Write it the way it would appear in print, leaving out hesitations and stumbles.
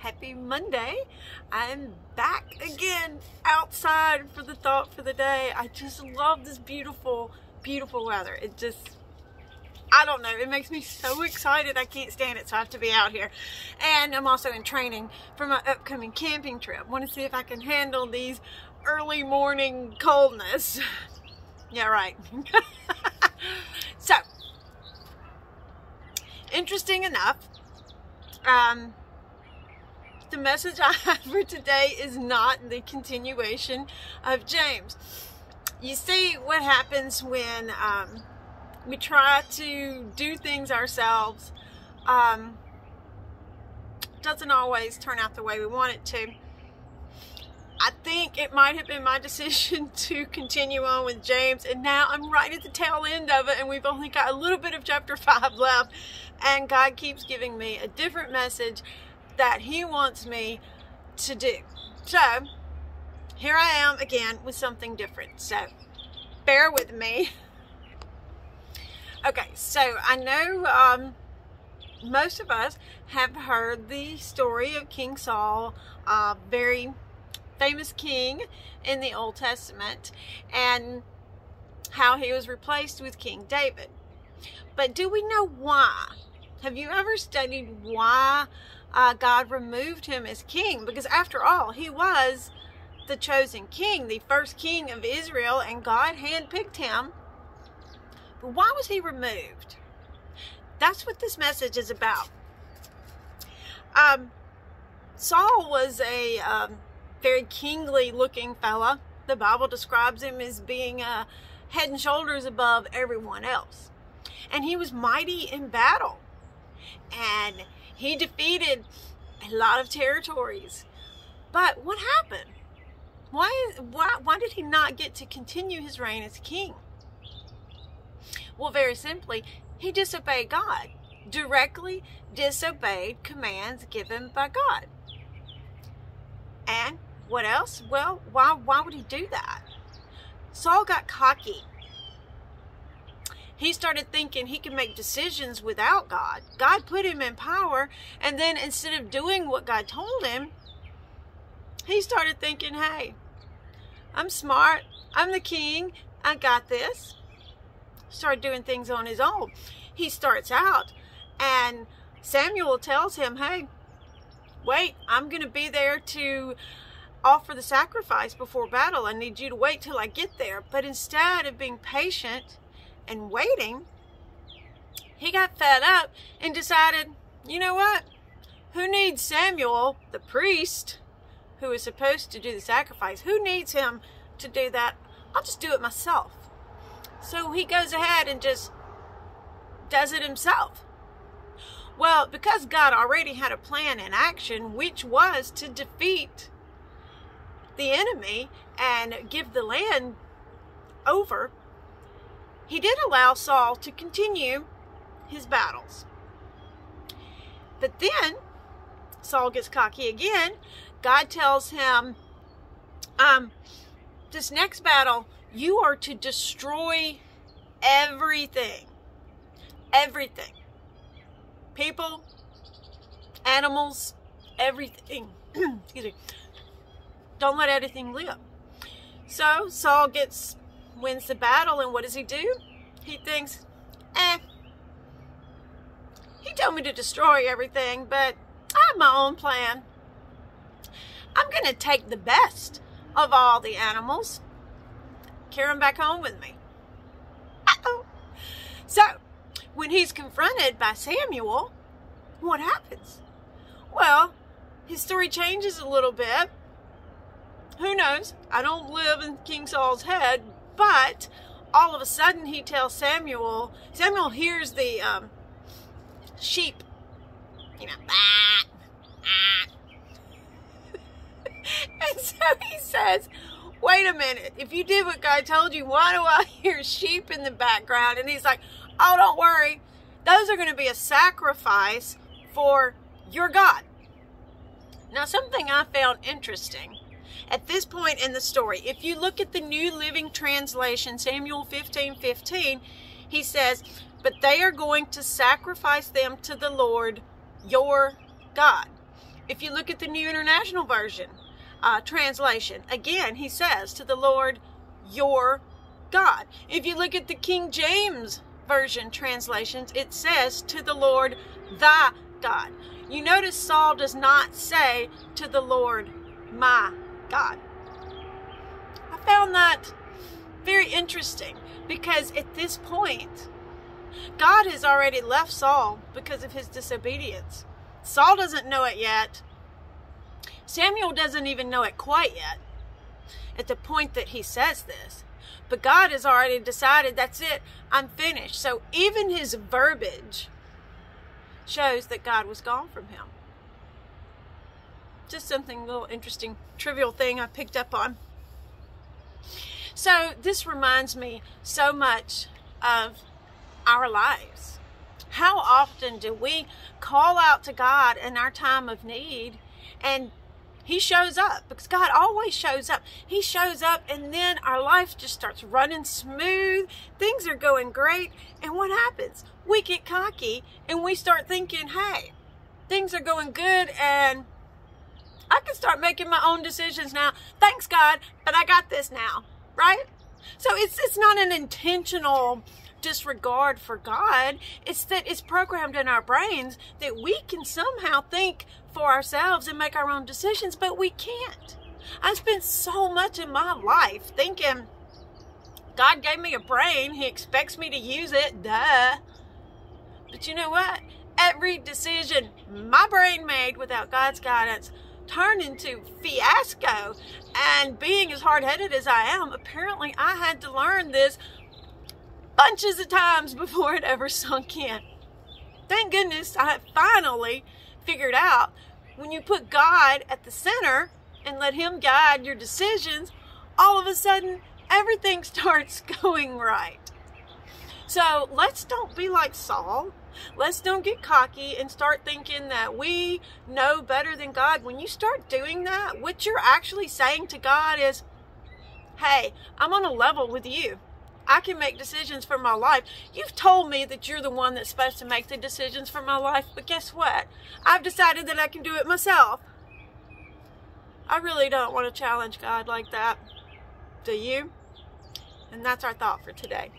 Happy Monday. I'm back again outside for the thought for the day. I just love this beautiful, beautiful weather. It just, I don't know, it makes me so excited. I can't stand it, so I have to be out here. And I'm also in training for my upcoming camping trip. I want to see if I can handle these early morning coldness. Yeah, right. So, interesting enough, the message I have for today is not the continuation of James. You see what happens when we try to do things ourselves. Doesn't always turn out the way we want it to. I think it might have been my decision to continue on with James, and now I'm right at the tail end of it, and we've only got a little bit of chapter 5 left, and God keeps giving me a different message that He wants me to do. So, here I am again with something different, so bear with me. Okay, so I know most of us have heard the story of King Saul, very famous king in the Old Testament, and how he was replaced with King David. But do we know why? Have you ever studied why God removed him as king? Because after all, he was the chosen king, the first king of Israel, and God handpicked him. But why was he removed? That's what this message is about. Saul was a very kingly looking fella. The Bible describes him as being head and shoulders above everyone else. And he was mighty in battle. And he defeated a lot of territories. But what happened? Why did he not get to continue his reign as king? Well, very simply, he disobeyed God. Directly disobeyed commands given by God. And what else? Well, why would he do that? Saul got cocky. He started thinking he could make decisions without God. God put him in power, and then instead of doing what God told him, he started thinking, hey, I'm smart, I'm the king, I got this. Started doing things on his own. He starts out, and Samuel tells him, hey, wait, I'm going to be there to offer the sacrifice before battle. I need you to wait till I get there. But instead of being patient and waiting, he got fed up and decided, you know what? Who needs Samuel, the priest, who is supposed to do the sacrifice? Who needs him to do that? I'll just do it myself. So he goes ahead and just does it himself. Well, because God already had a plan in action, which was to defeat the enemy and give the land over, he did allow Saul to continue his battles. But then Saul gets cocky again. God tells him, this next battle, you are to destroy everything. Everything. People, animals, everything. Excuse me. Don't let anything live. So Saul wins the battle, and what does he do? He thinks, he told me to destroy everything, but I have my own plan. I'm going to take the best of all the animals, carry them back home with me. Uh-oh. So, when he's confronted by Samuel, what happens? Well, his story changes a little bit. Who knows? I don't live in King Saul's head, but all of a sudden he tells Samuel hears the sheep, you know, and so he says, wait a minute, if you did what God told you, why do I hear sheep in the background? And he's like, oh, don't worry. Those are going to be a sacrifice for your God. Now, something I found interesting at this point in the story, if you look at the New Living Translation, Samuel 15:15, he says, but they are going to sacrifice them to the Lord, your God. If you look at the New International Version translation, again, he says, to the Lord your God. If you look at the King James Version translations, it says, to the Lord thy God. You notice Saul does not say, to the Lord my God. I found that very interesting, because at this point, God has already left Saul because of his disobedience. Saul doesn't know it yet. Samuel doesn't even know it quite yet at the point that he says this. But God has already decided, that's it, I'm finished. So even his verbiage shows that God was gone from him. Just something, a little interesting, trivial thing I picked up on. So this reminds me so much of our lives. How often do we call out to God in our time of need and he shows up? Because God always shows up. He shows up, and then our life just starts running smooth. Things are going great. And what happens? We get cocky and we start thinking, hey, things are going good and I can start making my own decisions now. Thanks, God, but I got this now, right? So it's not an intentional disregard for God. It's that it's programmed in our brains that we can somehow think for ourselves and make our own decisions, but we can't. I spent so much in my life thinking, God gave me a brain, he expects me to use it, duh. But you know what? Every decision my brain made without God's guidance turned into fiasco. And being as hard-headed as I am, apparently I had to learn this bunches of times before it ever sunk in. Thank goodness I finally figured out when you put God at the center and let him guide your decisions, all of a sudden everything starts going right. So let's don't be like Saul. Let's don't get cocky and start thinking that we know better than God. When you start doing that, what you're actually saying to God is, hey, I'm on a level with you. I can make decisions for my life. You've told me that you're the one that's supposed to make the decisions for my life, but guess what? I've decided that I can do it myself. I really don't want to challenge God like that. Do you? And that's our thought for today.